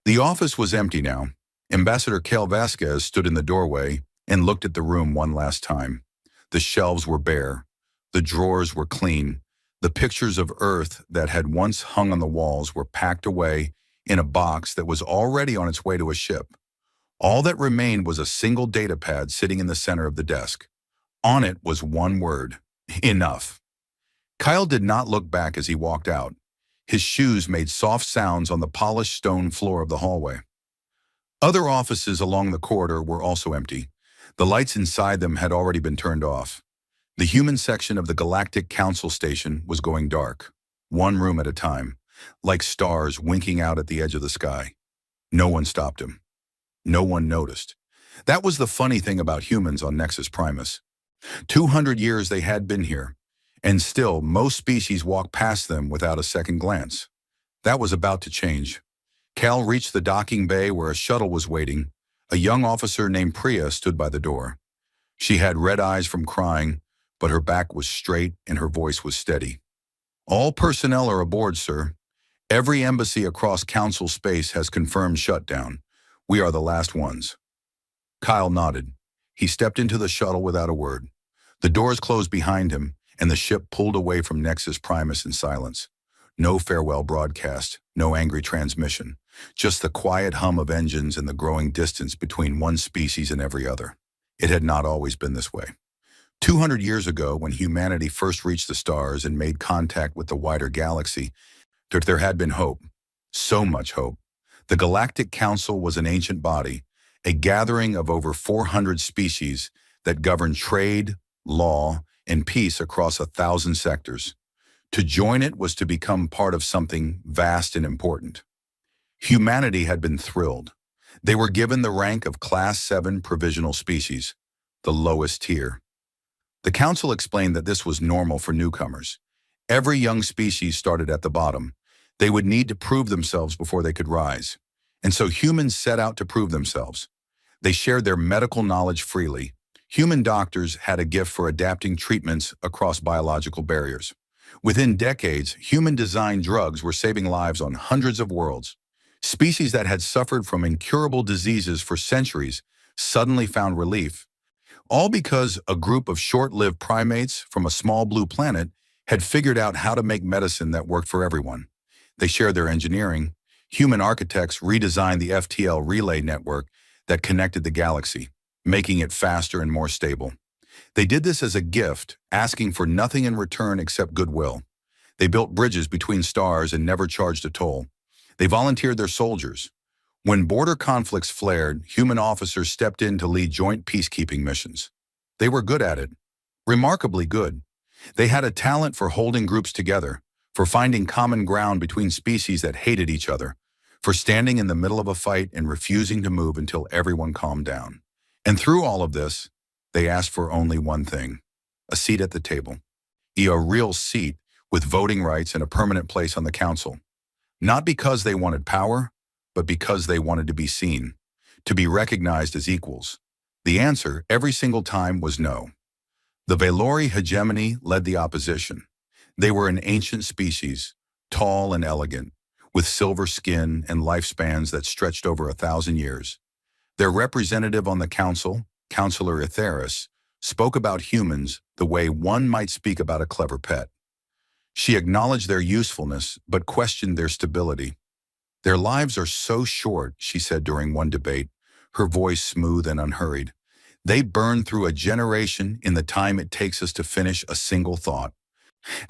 The office was empty now. Ambassador Kel Vasquez stood in the doorway and looked at the room one last time. The shelves were bare. The drawers were clean. The pictures of Earth that had once hung on the walls were packed away in a box that was already on its way to a ship. All that remained was a single data pad sitting in the center of the desk. On it was one word: enough. Kyle did not look back as he walked out. His shoes made soft sounds on the polished stone floor of the hallway. Other offices along the corridor were also empty. The lights inside them had already been turned off. The human section of the Galactic Council station was going dark, one room at a time, like stars winking out at the edge of the sky. No one stopped him. No one noticed. That was the funny thing about humans on Nexus Primus. 200 years they had been here, and still most species walked past them without a second glance. That was about to change. Cal reached the docking bay where a shuttle was waiting. A young officer named Priya stood by the door. She had red eyes from crying, but her back was straight and her voice was steady. "All personnel are aboard, sir. Every embassy across Council space has confirmed shutdown. We are the last ones." Kyle nodded. He stepped into the shuttle without a word. The doors closed behind him, and the ship pulled away from Nexus Primus in silence. No farewell broadcast, no angry transmission, just the quiet hum of engines and the growing distance between one species and every other. It had not always been this way. 200 years ago, when humanity first reached the stars and made contact with the wider galaxy, there had been hope. So much hope. The Galactic Council was an ancient body, a gathering of over 400 species that governed trade, law, and peace across 1,000 sectors. To join it was to become part of something vast and important. Humanity had been thrilled. They were given the rank of Class 7 provisional species, the lowest tier. The Council explained that this was normal for newcomers. Every young species started at the bottom. They would need to prove themselves before they could rise. And so humans set out to prove themselves. They shared their medical knowledge freely. Human doctors had a gift for adapting treatments across biological barriers. Within decades, human-designed drugs were saving lives on hundreds of worlds. Species that had suffered from incurable diseases for centuries suddenly found relief, all because a group of short-lived primates from a small blue planet had figured out how to make medicine that worked for everyone. They shared their engineering. Human architects redesigned the FTL relay network that connected the galaxy, making it faster and more stable. They did this as a gift, asking for nothing in return except goodwill. They built bridges between stars and never charged a toll. They volunteered their soldiers. When border conflicts flared, human officers stepped in to lead joint peacekeeping missions. They were good at it, remarkably good. They had a talent for holding groups together, for finding common ground between species that hated each other, for standing in the middle of a fight and refusing to move until everyone calmed down. And through all of this, they asked for only one thing: a seat at the table. A real seat with voting rights and a permanent place on the council. Not because they wanted power, but because they wanted to be seen, to be recognized as equals. The answer every single time was no. The Valori hegemony led the opposition. They were an ancient species, tall and elegant, with silver skin and lifespans that stretched over 1,000 years. Their representative on the council, Counselor Etheris, spoke about humans the way one might speak about a clever pet. She acknowledged their usefulness, but questioned their stability. "Their lives are so short," she said during one debate, her voice smooth and unhurried. "They burn through a generation in the time it takes us to finish a single thought.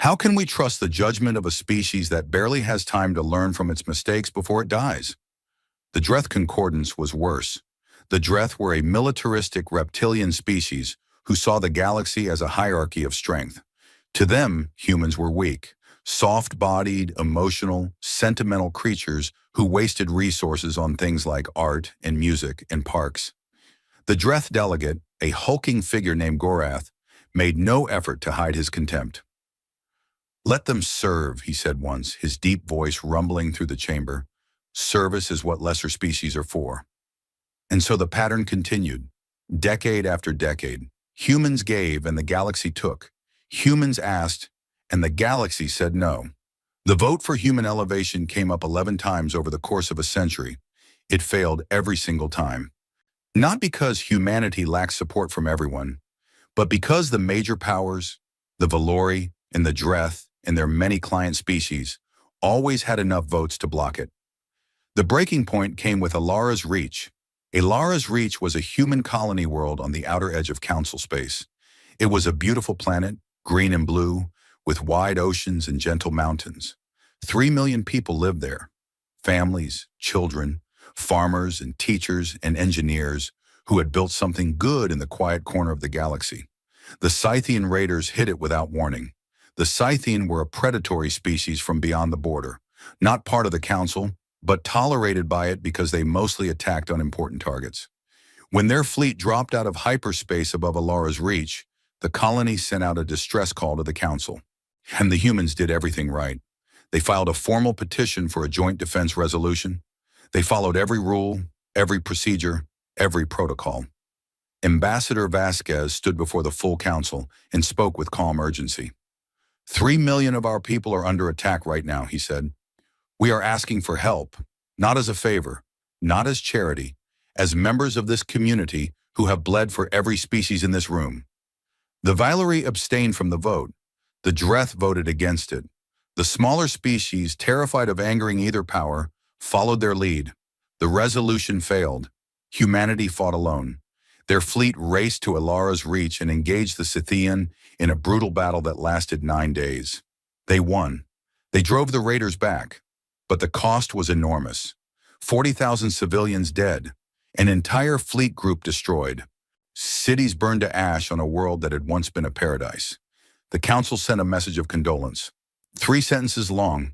How can we trust the judgment of a species that barely has time to learn from its mistakes before it dies?" The Dreth Concordance was worse. The Dreth were a militaristic reptilian species who saw the galaxy as a hierarchy of strength. To them, humans were weak, soft-bodied, emotional, sentimental creatures who wasted resources on things like art and music and parks. The Dreth delegate, a hulking figure named Gorath, made no effort to hide his contempt. "Let them serve," he said once, his deep voice rumbling through the chamber. "Service is what lesser species are for." And so the pattern continued. Decade after decade, humans gave and the galaxy took. Humans asked and the galaxy said no. The vote for human elevation came up 11 times over the course of a century. It failed every single time. Not because humanity lacked support from everyone, but because the major powers, the Valori and the Dreth and their many client species, always had enough votes to block it. The breaking point came with Alara's Reach. Alara's Reach was a human colony world on the outer edge of Council space. It was a beautiful planet, green and blue, with wide oceans and gentle mountains. 3 million people lived there. Families, children, farmers and teachers and engineers who had built something good in the quiet corner of the galaxy. The Scythian raiders hit it without warning. The Scythian were a predatory species from beyond the border, not part of the Council, but tolerated by it because they mostly attacked unimportant targets. When their fleet dropped out of hyperspace above Alara's Reach, the colony sent out a distress call to the Council. And the humans did everything right. They filed a formal petition for a joint defense resolution. They followed every rule, every procedure, every protocol. Ambassador Vasquez stood before the full council and spoke with calm urgency. 3 million of our people are under attack right now, he said. We are asking for help, not as a favor, not as charity, as members of this community who have bled for every species in this room. The Valori abstained from the vote. The Dreth voted against it. The smaller species, terrified of angering either power, followed their lead. The resolution failed. Humanity fought alone. Their fleet raced to Alara's Reach and engaged the Scythian in a brutal battle that lasted 9 days. They won. They drove the raiders back. But the cost was enormous. 40,000 civilians dead. An entire fleet group destroyed. Cities burned to ash on a world that had once been a paradise. The council sent a message of condolence. 3 sentences long.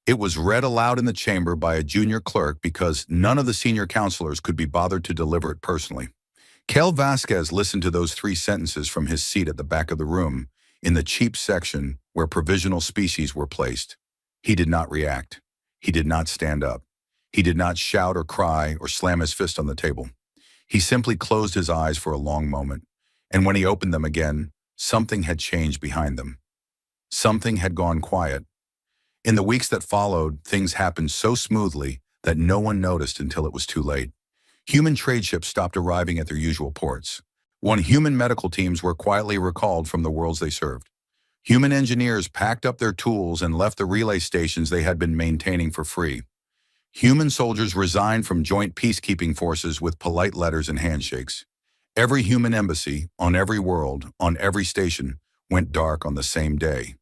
It was read aloud in the chamber by a junior clerk because none of the senior counselors could be bothered to deliver it personally. Kel Vasquez listened to those 3 sentences from his seat at the back of the room, in the cheap section where provisional species were placed. He did not react. He did not stand up. He did not shout or cry or slam his fist on the table. He simply closed his eyes for a long moment, and when he opened them again, something had changed behind them. Something had gone quiet. In the weeks that followed, things happened so smoothly that no one noticed until it was too late. Human trade ships stopped arriving at their usual ports. Human medical teams were quietly recalled from the worlds they served. Human engineers packed up their tools and left the relay stations they had been maintaining for free. Human soldiers resigned from joint peacekeeping forces with polite letters and handshakes. Every human embassy, on every world, on every station, went dark on the same day.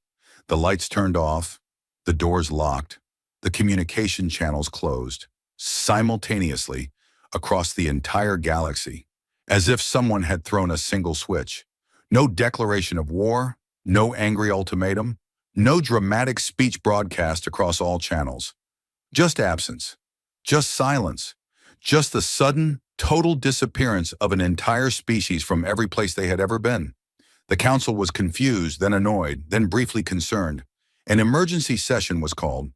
The lights turned off, the doors locked, the communication channels closed, simultaneously, across the entire galaxy, as if someone had thrown a single switch. No declaration of war, no angry ultimatum, no dramatic speech broadcast across all channels. Just absence, just silence, just the sudden, total disappearance of an entire species from every place they had ever been. The council was confused, then annoyed, then briefly concerned. An emergency session was called.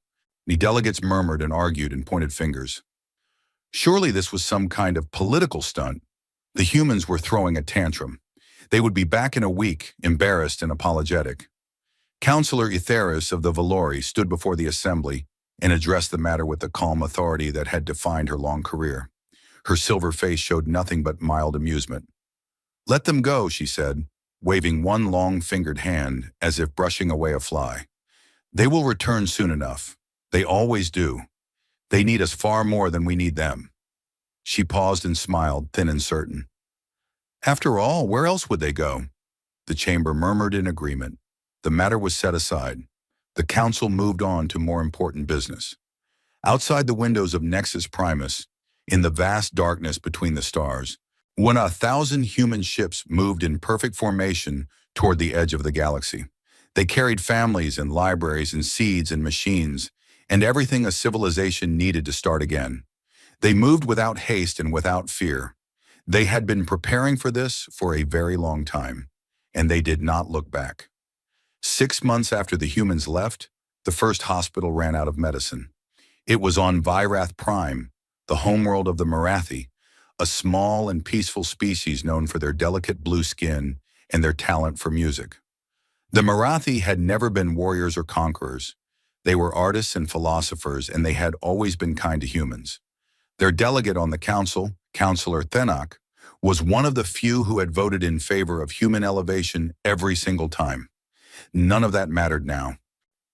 The delegates murmured and argued and pointed fingers. Surely this was some kind of political stunt. The humans were throwing a tantrum. They would be back in a week, embarrassed and apologetic. Counselor Etheris of the Valori stood before the assembly and addressed the matter with the calm authority that had defined her long career. Her silver face showed nothing but mild amusement. "Let them go," she said, waving one long-fingered hand as if brushing away a fly. "They will return soon enough. They always do. They need us far more than we need them." She paused and smiled, thin and certain. After all, where else would they go? The chamber murmured in agreement. The matter was set aside. The council moved on to more important business. Outside the windows of Nexus Primus, in the vast darkness between the stars, 1,000 human ships moved in perfect formation toward the edge of the galaxy. They carried families and libraries and seeds and machines, and everything a civilization needed to start again. They moved without haste and without fear. They had been preparing for this for a very long time, and they did not look back. 6 months after the humans left, the first hospital ran out of medicine. It was on Vyrath Prime, the homeworld of the Marathi, a small and peaceful species known for their delicate blue skin and their talent for music. The Marathi had never been warriors or conquerors. They were artists and philosophers, and they had always been kind to humans. Their delegate on the council, Councillor Thenok, was one of the few who had voted in favor of human elevation every single time. None of that mattered now.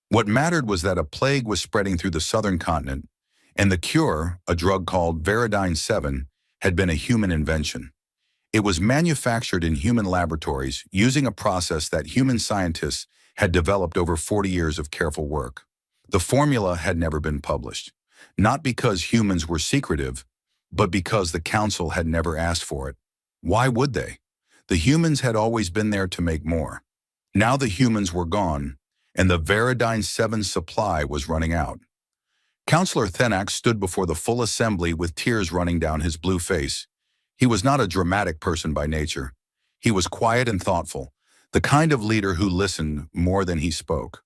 What mattered was that a plague was spreading through the southern continent, and the cure, a drug called Veridine 7, had been a human invention. It was manufactured in human laboratories using a process that human scientists had developed over 40 years of careful work. The formula had never been published, not because humans were secretive, but because the council had never asked for it. Why would they? The humans had always been there to make more. Now the humans were gone, and the Veridine 7 supply was running out. Councillor Thenok stood before the full assembly with tears running down his blue face. He was not a dramatic person by nature. He was quiet and thoughtful, the kind of leader who listened more than he spoke.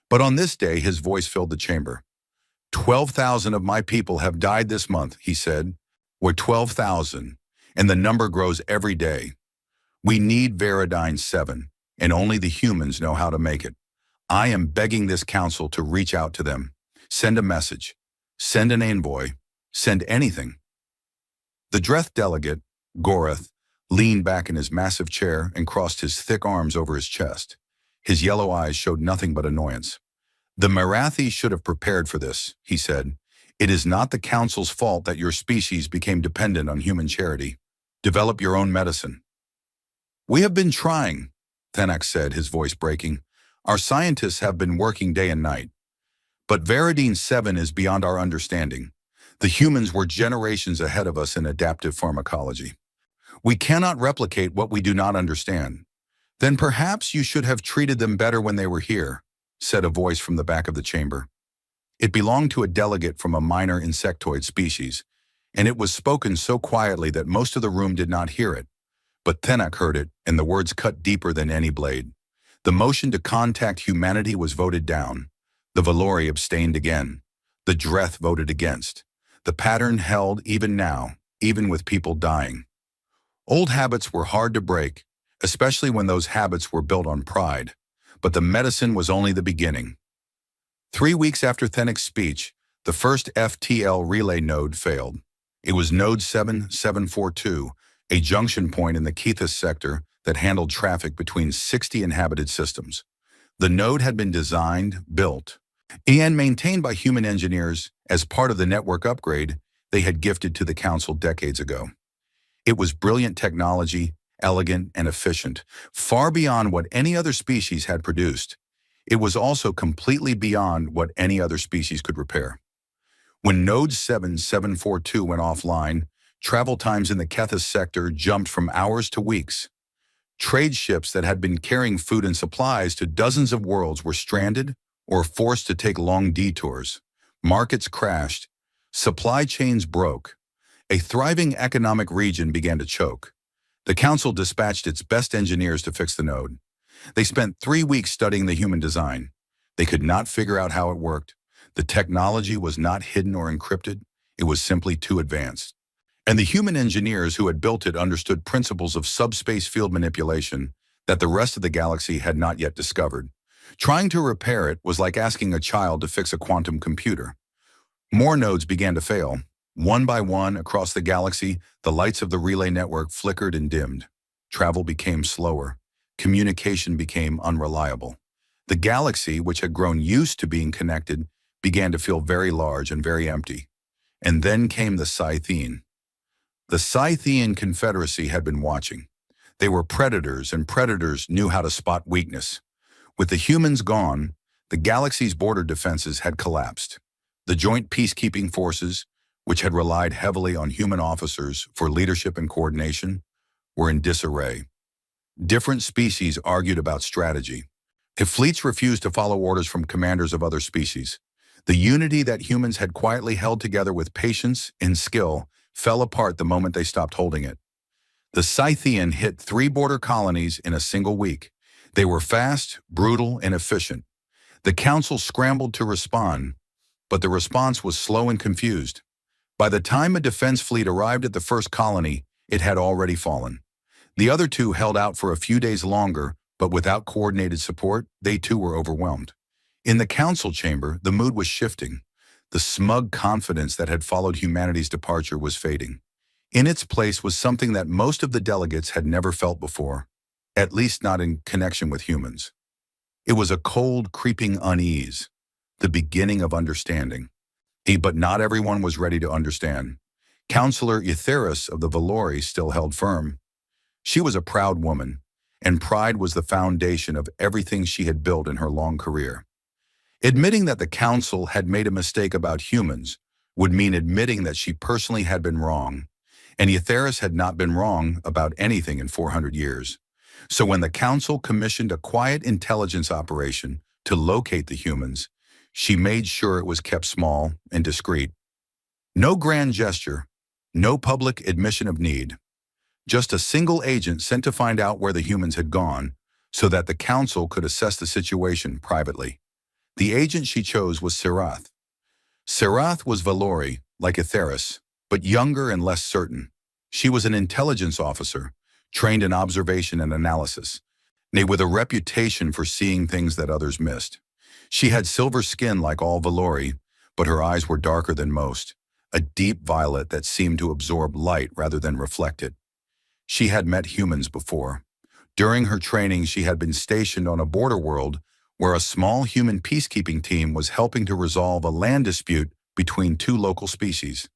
But on this day, his voice filled the chamber. 12,000 of my people have died this month, he said. We're 12,000, and the number grows every day. We need Veridine 7, and only the humans know how to make it. I am begging this council to reach out to them. Send a message. Send an envoy. Send anything. The Dreth delegate, Gorath, leaned back in his massive chair and crossed his thick arms over his chest. His yellow eyes showed nothing but annoyance. The Marathi should have prepared for this, he said. It is not the council's fault that your species became dependent on human charity. Develop your own medicine. We have been trying, Thenok said, his voice breaking. Our scientists have been working day and night. But Veridine 7 is beyond our understanding. The humans were generations ahead of us in adaptive pharmacology. We cannot replicate what we do not understand. Then perhaps you should have treated them better when they were here, said a voice from the back of the chamber. It belonged to a delegate from a minor insectoid species, and it was spoken so quietly that most of the room did not hear it. But Thenok heard it, and the words cut deeper than any blade. The motion to contact humanity was voted down. The Valori abstained again. The Dreth voted against. The pattern held even now, even with people dying. Old habits were hard to break, especially when those habits were built on pride. But the medicine was only the beginning. 3 weeks after Thenok's speech, the first FTL relay node failed. It was Node 7742, a junction point in the Kethis sector that handled traffic between 60 inhabited systems. The node had been designed, built, and maintained by human engineers as part of the network upgrade they had gifted to the council decades ago. It was brilliant technology, elegant and efficient, far beyond what any other species had produced. It was also completely beyond what any other species could repair. When Node 7742 went offline, travel times in the Kethis sector jumped from hours to weeks. Trade ships that had been carrying food and supplies to dozens of worlds were stranded or forced to take long detours. Markets crashed. Supply chains broke. A thriving economic region began to choke. The council dispatched its best engineers to fix the node. They spent 3 weeks studying the human design. They could not figure out how it worked. The technology was not hidden or encrypted. It was simply too advanced. And the human engineers who had built it understood principles of subspace field manipulation that the rest of the galaxy had not yet discovered. Trying to repair it was like asking a child to fix a quantum computer. More nodes began to fail. One by one, across the galaxy, the lights of the relay network flickered and dimmed. Travel became slower. Communication became unreliable. The galaxy, which had grown used to being connected, began to feel very large and very empty. And then came the Scythian. The Scythian Confederacy had been watching. They were predators, and predators knew how to spot weakness. With the humans gone, the galaxy's border defenses had collapsed. The joint peacekeeping forces, which had relied heavily on human officers for leadership and coordination, were in disarray. Different species argued about strategy. If fleets refused to follow orders from commanders of other species, the unity that humans had quietly held together with patience and skill fell apart the moment they stopped holding it. The Scythian hit 3 border colonies in a single week. They were fast, brutal, and efficient. The council scrambled to respond, but the response was slow and confused. By the time a defense fleet arrived at the first colony, it had already fallen. The other 2 held out for a few days longer, but without coordinated support, they too were overwhelmed. In the council chamber, the mood was shifting. The smug confidence that had followed humanity's departure was fading. In its place was something that most of the delegates had never felt before, at least not in connection with humans. It was a cold, creeping unease, the beginning of understanding. But not everyone was ready to understand. Counselor Etheris of the Valori still held firm. She was a proud woman, and pride was the foundation of everything she had built in her long career. Admitting that the council had made a mistake about humans would mean admitting that she personally had been wrong, and Etheris had not been wrong about anything in 400 years. So when the council commissioned a quiet intelligence operation to locate the humans, she made sure it was kept small and discreet. No grand gesture, no public admission of need. Just a single agent sent to find out where the humans had gone so that the council could assess the situation privately. The agent she chose was Serath. Serath was Valori, like Etheris, but younger and less certain. She was an intelligence officer, trained in observation and analysis, with a reputation for seeing things that others missed. She had silver skin like all Valori, but her eyes were darker than most, a deep violet that seemed to absorb light rather than reflect it. She had met humans before. During her training, she had been stationed on a border world where a small human peacekeeping team was helping to resolve a land dispute between two local species.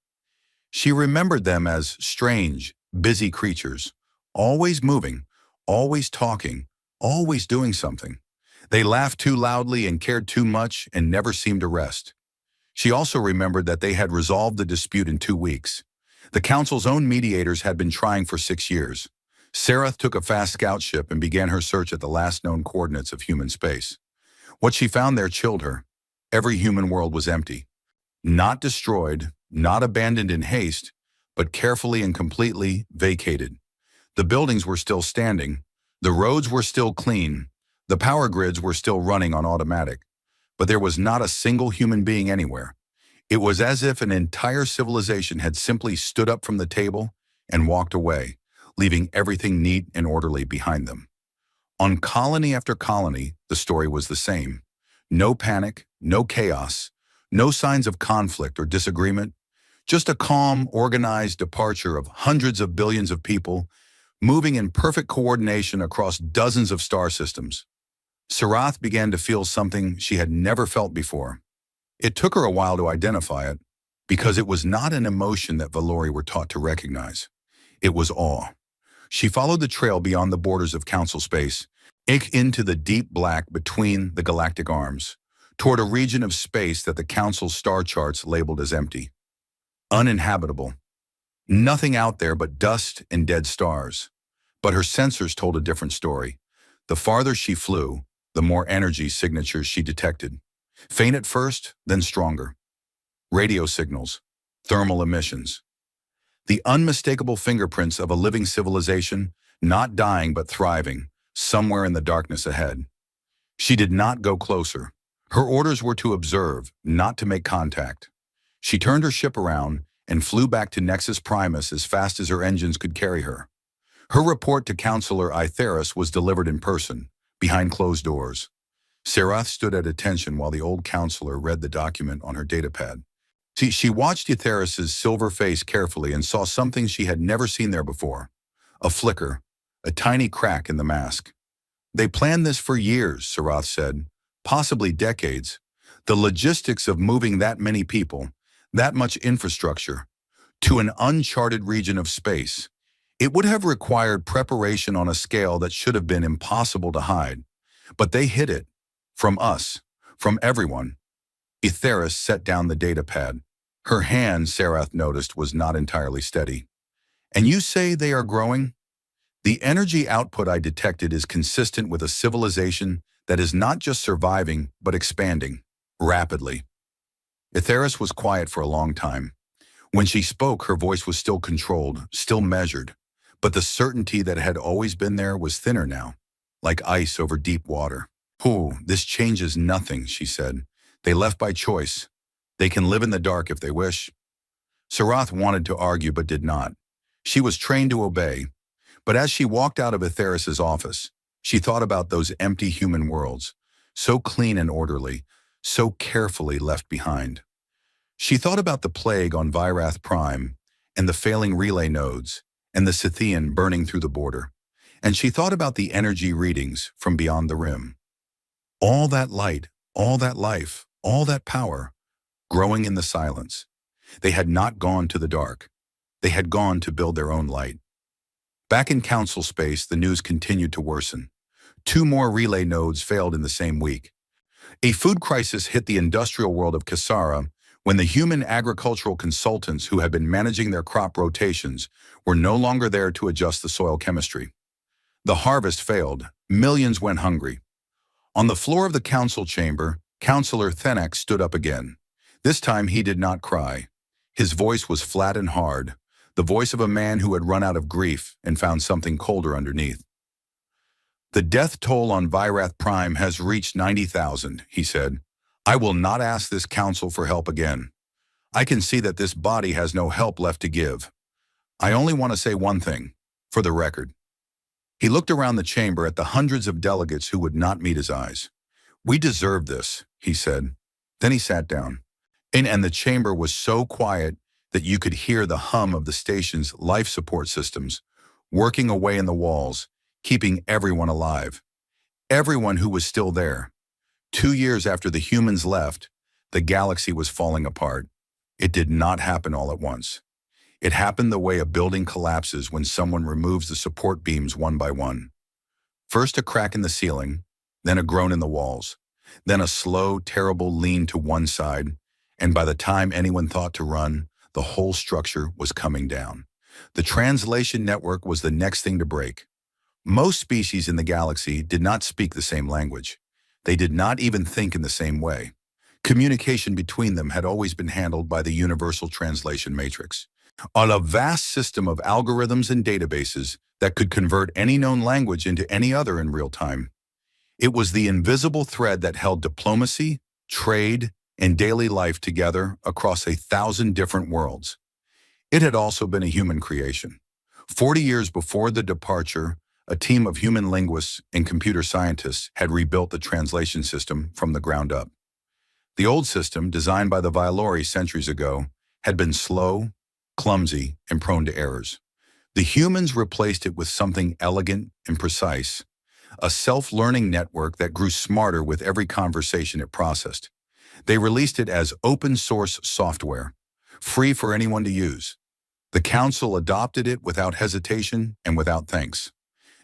She remembered them as strange, busy creatures, always moving, always talking, always doing something. They laughed too loudly and cared too much and never seemed to rest. She also remembered that they had resolved the dispute in 2 weeks. The council's own mediators had been trying for 6 years. Serath took a fast scout ship and began her search at the last known coordinates of human space. What she found there chilled her. Every human world was empty. Not destroyed, not abandoned in haste, but carefully and completely vacated. The buildings were still standing. The roads were still clean. The power grids were still running on automatic. But there was not a single human being anywhere. It was as if an entire civilization had simply stood up from the table and walked away, leaving everything neat and orderly behind them. On colony after colony, the story was the same. No panic, no chaos, no signs of conflict or disagreement, just a calm, organized departure of hundreds of billions of people moving in perfect coordination across dozens of star systems. Serath began to feel something she had never felt before. It took her a while to identify it, because it was not an emotion that Valori were taught to recognize. It was awe. She followed the trail beyond the borders of council space, into the deep black between the galactic arms, toward a region of space that the council's star charts labeled as empty. Uninhabitable. Nothing out there but dust and dead stars. But her sensors told a different story. The farther she flew, the more energy signatures she detected. Faint at first, then stronger. Radio signals, thermal emissions. The unmistakable fingerprints of a living civilization, not dying but thriving, somewhere in the darkness ahead. She did not go closer. Her orders were to observe, not to make contact. She turned her ship around and flew back to Nexus Primus as fast as her engines could carry her. Her report to Counselor Etheris was delivered in person, behind closed doors. Serath stood at attention while the old counselor read the document on her datapad. She watched Etheris's silver face carefully and saw something she had never seen there before. A flicker, a tiny crack in the mask. They planned this for years, Serath said, possibly decades. The logistics of moving that many people, that much infrastructure, to an uncharted region of space. It would have required preparation on a scale that should have been impossible to hide. But they hid it. From us. From everyone. Etheris set down the datapad. Her hand, Serath noticed, was not entirely steady. And you say they are growing? The energy output I detected is consistent with a civilization that is not just surviving, but expanding. Rapidly. Etheris was quiet for a long time. When she spoke, her voice was still controlled, still measured. But the certainty that had always been there was thinner now, like ice over deep water. This changes nothing, she said. They left by choice. They can live in the dark if they wish. Serath wanted to argue but did not. She was trained to obey. But as she walked out of Etheris's office, she thought about those empty human worlds, so clean and orderly, so carefully left behind. She thought about the plague on Virath Prime, and the failing relay nodes, and the Scythian burning through the border. And she thought about the energy readings from beyond the rim. All that light, all that life, all that power, growing in the silence. They had not gone to the dark. They had gone to build their own light. Back in council space, the news continued to worsen. 2 more relay nodes failed in the same week. A food crisis hit the industrial world of Kasara when the human agricultural consultants who had been managing their crop rotations were no longer there to adjust the soil chemistry. The harvest failed. Millions went hungry. On the floor of the council chamber, Councillor Thenek stood up again. This time he did not cry. His voice was flat and hard, the voice of a man who had run out of grief and found something colder underneath. The death toll on Virath Prime has reached 90,000, he said. I will not ask this council for help again. I can see that this body has no help left to give. I only want to say one thing, for the record. He looked around the chamber at the hundreds of delegates who would not meet his eyes. We deserve this, he said. Then he sat down. And the chamber was so quiet that you could hear the hum of the station's life support systems working away in the walls, keeping everyone alive. Everyone who was still there. 2 years after the humans left, the galaxy was falling apart. It did not happen all at once. It happened the way a building collapses when someone removes the support beams one by one. First a crack in the ceiling, then a groan in the walls, then a slow, terrible lean to one side, and by the time anyone thought to run, the whole structure was coming down. The translation network was the next thing to break. Most species in the galaxy did not speak the same language. They did not even think in the same way. Communication between them had always been handled by the Universal Translation Matrix, a vast system of algorithms and databases that could convert any known language into any other in real time. It was the invisible thread that held diplomacy, trade, and daily life together across 1,000 different worlds. It had also been a human creation. 40 years before the departure, a team of human linguists and computer scientists had rebuilt the translation system from the ground up. The old system, designed by the Vylori centuries ago, had been slow, clumsy, and prone to errors. The humans replaced it with something elegant and precise, a self-learning network that grew smarter with every conversation it processed. They released it as open-source software, free for anyone to use. The council adopted it without hesitation and without thanks.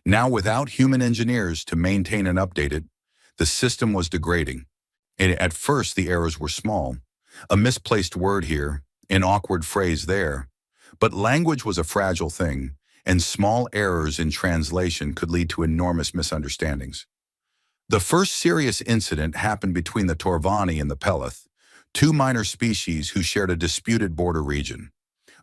Now, without human engineers to maintain and update it, the system was degrading. And at first, the errors were small. A misplaced word here, an awkward phrase there. But language was a fragile thing, and small errors in translation could lead to enormous misunderstandings. The first serious incident happened between the Torvani and the Peleth, 2 minor species who shared a disputed border region.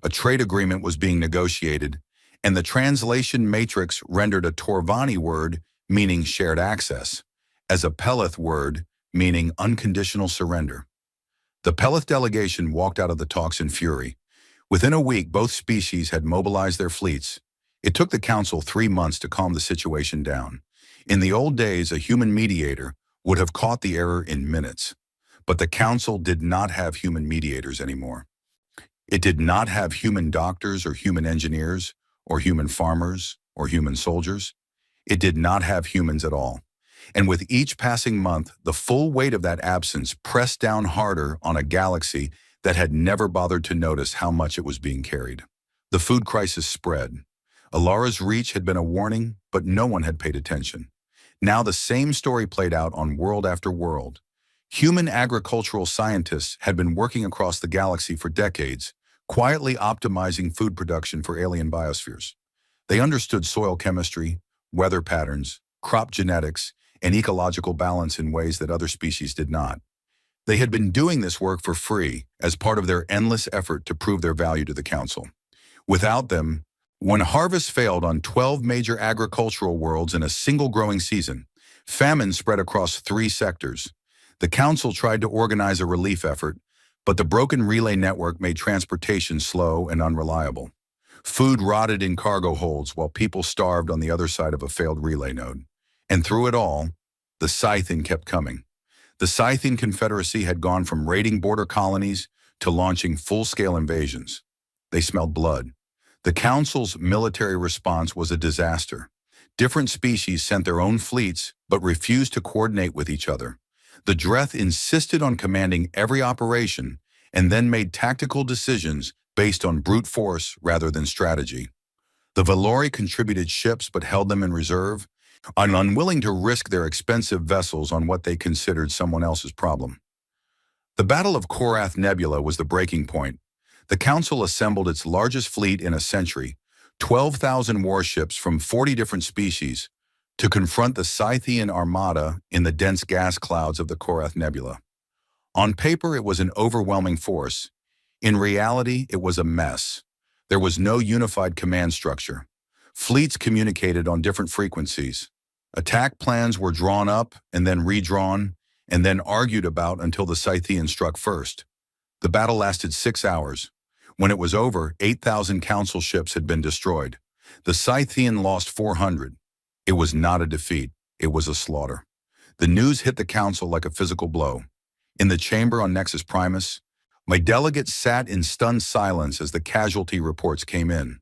A trade agreement was being negotiated, and the translation matrix rendered a Torvani word meaning shared access as a Peleth word meaning unconditional surrender. The Peleth delegation walked out of the talks in fury. Within a week, both species had mobilized their fleets. It took the council 3 months to calm the situation down. In the old days, a human mediator would have caught the error in minutes. But the council did not have human mediators anymore. It did not have human doctors or human engineers or human farmers or human soldiers. It did not have humans at all. And with each passing month, the full weight of that absence pressed down harder on a galaxy that had never bothered to notice how much it was being carried. The food crisis spread. Alara's reach had been a warning, but no one had paid attention. Now the same story played out on world after world. Human agricultural scientists had been working across the galaxy for decades, quietly optimizing food production for alien biospheres. They understood soil chemistry, weather patterns, crop genetics, and ecological balance in ways that other species did not. They had been doing this work for free as part of their endless effort to prove their value to the council. Without them, when harvest failed on 12 major agricultural worlds in a single growing season, famine spread across 3 sectors. The council tried to organize a relief effort, but the broken relay network made transportation slow and unreliable. Food rotted in cargo holds while people starved on the other side of a failed relay node. And through it all, the Scythian kept coming. The Scythian Confederacy had gone from raiding border colonies to launching full-scale invasions. They smelled blood. The Council's military response was a disaster. Different species sent their own fleets but refused to coordinate with each other. The Dreth insisted on commanding every operation and then made tactical decisions based on brute force rather than strategy. The Valori contributed ships but held them in reserve, unwilling to risk their expensive vessels on what they considered someone else's problem. The Battle of Korath Nebula was the breaking point. The Council assembled its largest fleet in a century, 12,000 warships from 40 different species, to confront the Scythian armada in the dense gas clouds of the Korath Nebula. On paper, it was an overwhelming force. In reality, it was a mess. There was no unified command structure. Fleets communicated on different frequencies. Attack plans were drawn up and then redrawn, and then argued about until the Scythians struck first. The battle lasted 6 hours. When it was over, 8,000 council ships had been destroyed. The Scythian lost 400. It was not a defeat. It was a slaughter. The news hit the council like a physical blow. In the chamber on Nexus Primus, my delegates sat in stunned silence as the casualty reports came in.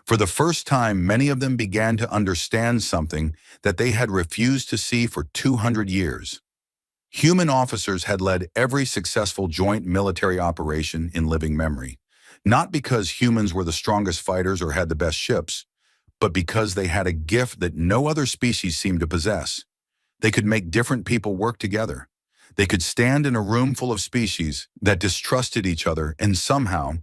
For the first time, many of them began to understand something that they had refused to see for 200 years. Human officers had led every successful joint military operation in living memory, not because humans were the strongest fighters or had the best ships, but because they had a gift that no other species seemed to possess. They could make different people work together. They could stand in a room full of species that distrusted each other and somehow,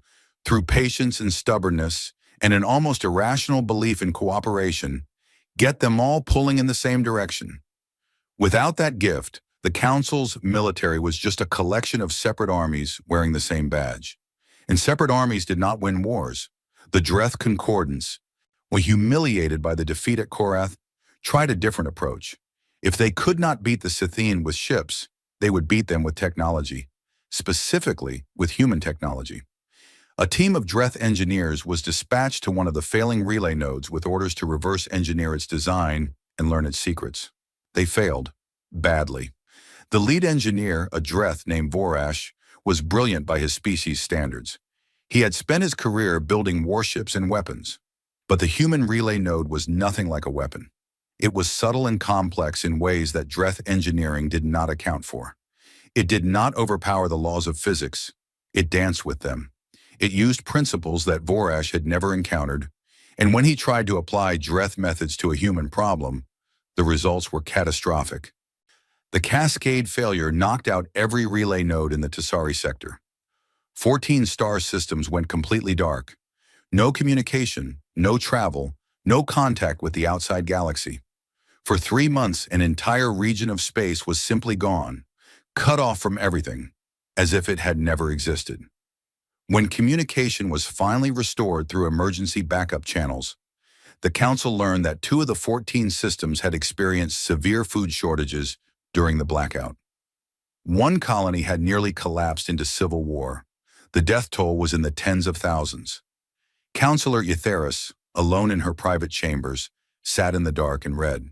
through patience and stubbornness and an almost irrational belief in cooperation, get them all pulling in the same direction. Without that gift, the Council's military was just a collection of separate armies wearing the same badge. And separate armies did not win wars. The Dreth Concordance, while humiliated by the defeat at Korath, tried a different approach. If they could not beat the Scythian with ships, they would beat them with technology, specifically with human technology. A team of Dreth engineers was dispatched to one of the failing relay nodes with orders to reverse engineer its design and learn its secrets. They failed, badly. The lead engineer, a Dreth named Vorash, was brilliant by his species standards. He had spent his career building warships and weapons. But the human relay node was nothing like a weapon. It was subtle and complex in ways that Dreth engineering did not account for. It did not overpower the laws of physics. It danced with them. It used principles that Vorash had never encountered, and when he tried to apply Dreth methods to a human problem, the results were catastrophic. The cascade failure knocked out every relay node in the Tessari sector. 14 star systems went completely dark. No communication, no travel, no contact with the outside galaxy. For 3 months, an entire region of space was simply gone, cut off from everything, as if it had never existed. When communication was finally restored through emergency backup channels, the Council learned that 2 of the 14 systems had experienced severe food shortages during the blackout. One colony had nearly collapsed into civil war. The death toll was in the tens of thousands. Counselor Etheris, alone in her private chambers, sat in the dark and read.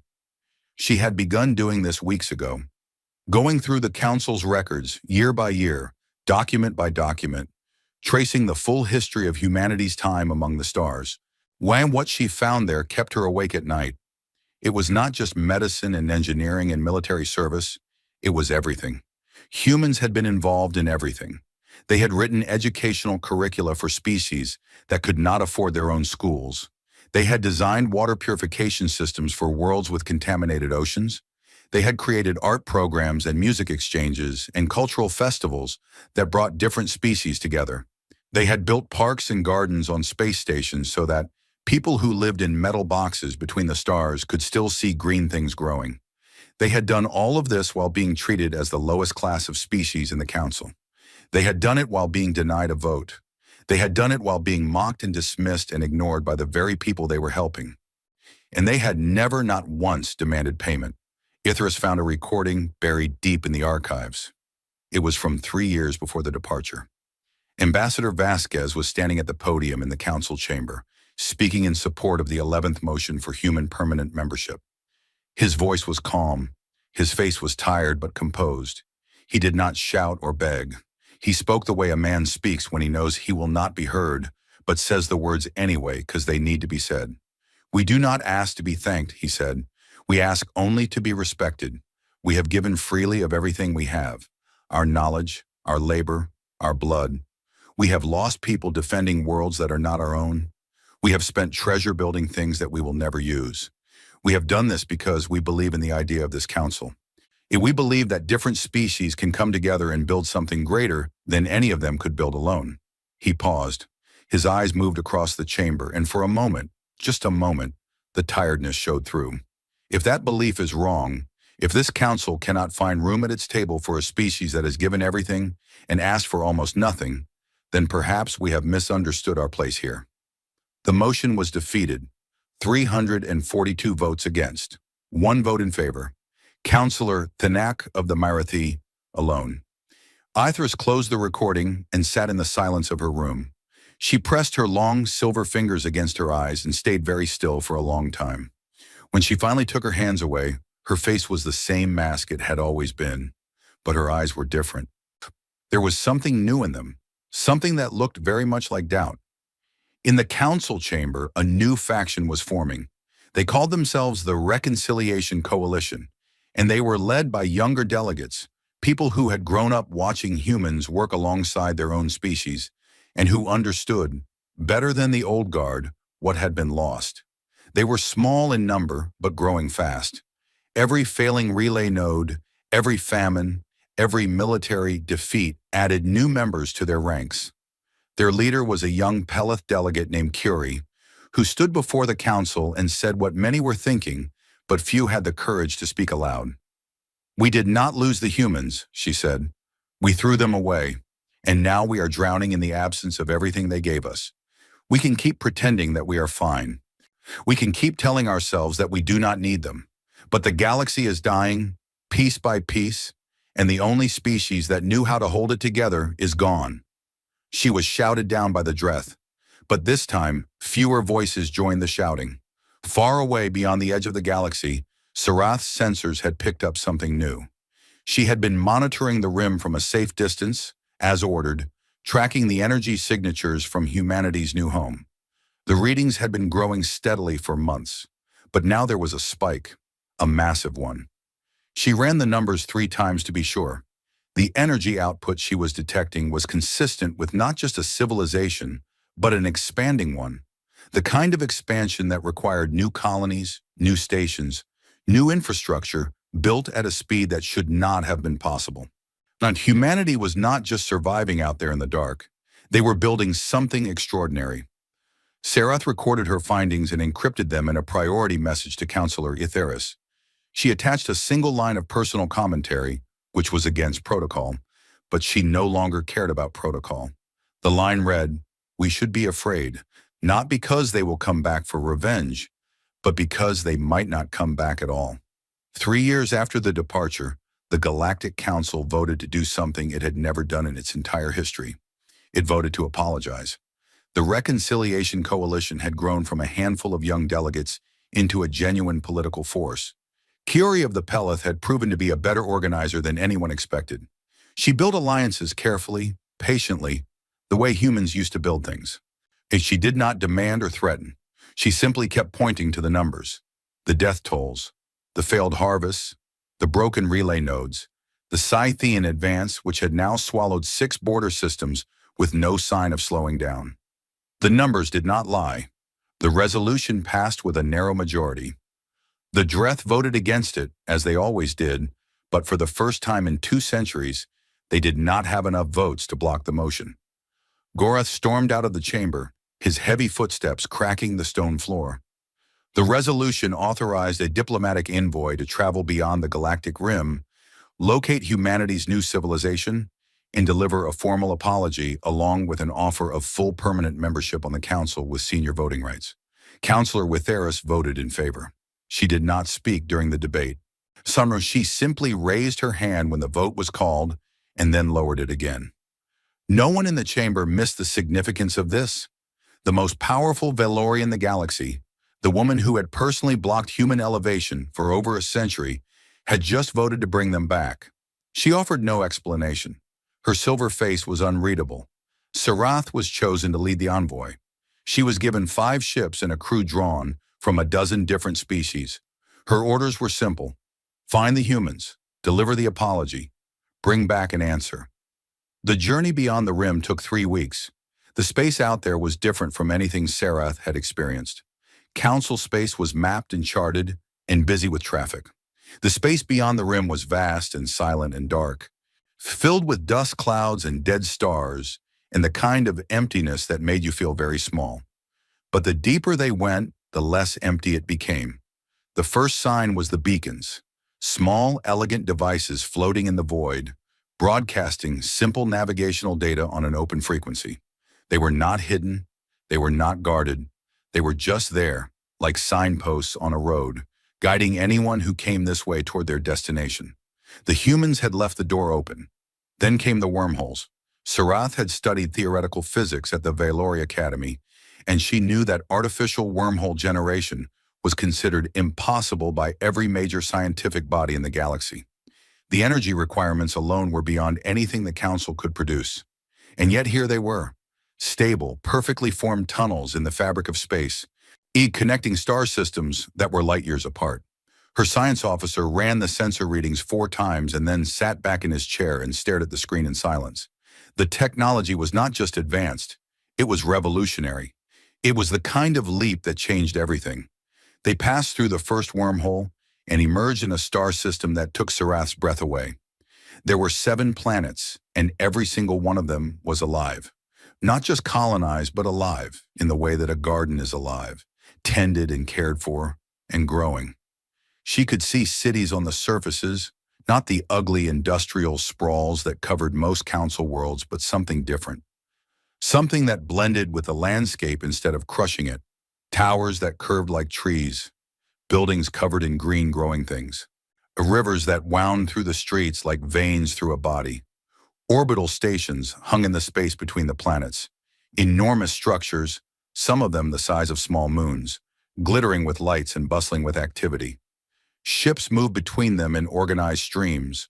She had begun doing this weeks ago, going through the Council's records year by year, document by document, tracing the full history of humanity's time among the stars. When what she found there kept her awake at night. It was not just medicine and engineering and military service, it was everything. Humans had been involved in everything. They had written educational curricula for species that could not afford their own schools. They had designed water purification systems for worlds with contaminated oceans. They had created art programs and music exchanges and cultural festivals that brought different species together. They had built parks and gardens on space stations so that people who lived in metal boxes between the stars could still see green things growing. They had done all of this while being treated as the lowest class of species in the Council. They had done it while being denied a vote. They had done it while being mocked and dismissed and ignored by the very people they were helping. And they had never, not once, demanded payment. Ithris found a recording buried deep in the archives. It was from 3 years before the departure. Ambassador Vasquez was standing at the podium in the Council chamber, speaking in support of the 11th motion for human permanent membership. His voice was calm. His face was tired but composed. He did not shout or beg. He spoke the way a man speaks when he knows he will not be heard, but says the words anyway because they need to be said. We do not ask to be thanked, he said. We ask only to be respected. We have given freely of everything we have, our knowledge, our labor, our blood. We have lost people defending worlds that are not our own. We have spent treasure building things that we will never use. We have done this because we believe in the idea of this council. If we believe that different species can come together and build something greater than any of them could build alone. He paused. His eyes moved across the chamber, and for a moment, just a moment, the tiredness showed through. If that belief is wrong, if this council cannot find room at its table for a species that has given everything and asked for almost nothing, then perhaps we have misunderstood our place here. The motion was defeated. 342 votes against, 1 vote in favor. Councillor Thanak of the Marathi alone. Ithris closed the recording and sat in the silence of her room. She pressed her long silver fingers against her eyes and stayed very still for a long time. When she finally took her hands away, her face was the same mask it had always been, but her eyes were different. There was something new in them, something that looked very much like doubt. In the council chamber, a new faction was forming. They called themselves the Reconciliation Coalition, and they were led by younger delegates, people who had grown up watching humans work alongside their own species, and who understood, better than the old guard, what had been lost. They were small in number, but growing fast. Every failing relay node, every famine, every military defeat added new members to their ranks. Their leader was a young Pelith delegate named Curie, who stood before the council and said what many were thinking, but few had the courage to speak aloud. "We did not lose the humans," she said. "We threw them away, and now we are drowning in the absence of everything they gave us. We can keep pretending that we are fine. We can keep telling ourselves that we do not need them. But the galaxy is dying, piece by piece, and the only species that knew how to hold it together is gone." She was shouted down by the Dreth, but this time, fewer voices joined the shouting. Far away beyond the edge of the galaxy, Sarath's sensors had picked up something new. She had been monitoring the rim from a safe distance, as ordered, tracking the energy signatures from humanity's new home. The readings had been growing steadily for months, but now there was a spike, a massive one. She ran the numbers 3 times to be sure. The energy output she was detecting was consistent with not just a civilization, but an expanding one. The kind of expansion that required new colonies, new stations, new infrastructure built at a speed that should not have been possible. Now, humanity was not just surviving out there in the dark. They were building something extraordinary. Sarath recorded her findings and encrypted them in a priority message to Counselor Ithris. She attached a single line of personal commentary, which was against protocol, but she no longer cared about protocol. The line read, "We should be afraid, not because they will come back for revenge, but because they might not come back at all." 3 years after the departure, the Galactic Council voted to do something it had never done in its entire history. It voted to apologize. The Reconciliation Coalition had grown from a handful of young delegates into a genuine political force. Curie of the Pelith had proven to be a better organizer than anyone expected. She built alliances carefully, patiently, the way humans used to build things. And she did not demand or threaten. She simply kept pointing to the numbers, the death tolls, the failed harvests, the broken relay nodes, the Scythian advance, which had now swallowed 6 border systems with no sign of slowing down. The numbers did not lie. The resolution passed with a narrow majority. The Dreth voted against it, as they always did, but for the first time in 2 centuries, they did not have enough votes to block the motion. Gorath stormed out of the chamber, his heavy footsteps cracking the stone floor. The resolution authorized a diplomatic envoy to travel beyond the galactic rim, locate humanity's new civilization, and deliver a formal apology along with an offer of full permanent membership on the council with senior voting rights. Councillor Witheris voted in favor. She did not speak during the debate. She simply raised her hand when the vote was called and then lowered it again. No one in the chamber missed the significance of this. The most powerful Velori in the galaxy, the woman who had personally blocked human elevation for over a century, had just voted to bring them back. She offered no explanation. Her silver face was unreadable. Sarath was chosen to lead the envoy. She was given 5 ships and a crew drawn from a dozen different species. Her orders were simple: find the humans, deliver the apology, bring back an answer. The journey beyond the rim took 3 weeks. The space out there was different from anything Sarath had experienced. Council space was mapped and charted and busy with traffic. The space beyond the rim was vast and silent and dark, filled with dust clouds and dead stars, and the kind of emptiness that made you feel very small. But the deeper they went, the less empty it became. The first sign was the beacons, small, elegant devices floating in the void, broadcasting simple navigational data on an open frequency. They were not hidden, they were not guarded, they were just there, like signposts on a road, guiding anyone who came this way toward their destination. The humans had left the door open. Then came the wormholes. Sarath had studied theoretical physics at the Valori Academy, and she knew that artificial wormhole generation was considered impossible by every major scientific body in the galaxy. The energy requirements alone were beyond anything the Council could produce. And yet here they were, stable, perfectly formed tunnels in the fabric of space, connecting star systems that were light years apart. Her science officer ran the sensor readings 4 times and then sat back in his chair and stared at the screen in silence. The technology was not just advanced, it was revolutionary. It was the kind of leap that changed everything. They passed through the first wormhole and emerged in a star system that took Sarath's breath away. There were 7 planets, and every single one of them was alive. Not just colonized, but alive, in the way that a garden is alive, tended and cared for, and growing. She could see cities on the surfaces, not the ugly industrial sprawls that covered most council worlds, but something different. Something that blended with the landscape instead of crushing it. Towers that curved like trees, buildings covered in green growing things, rivers that wound through the streets like veins through a body, orbital stations hung in the space between the planets, enormous structures, some of them the size of small moons, glittering with lights and bustling with activity. Ships moved between them in organized streams,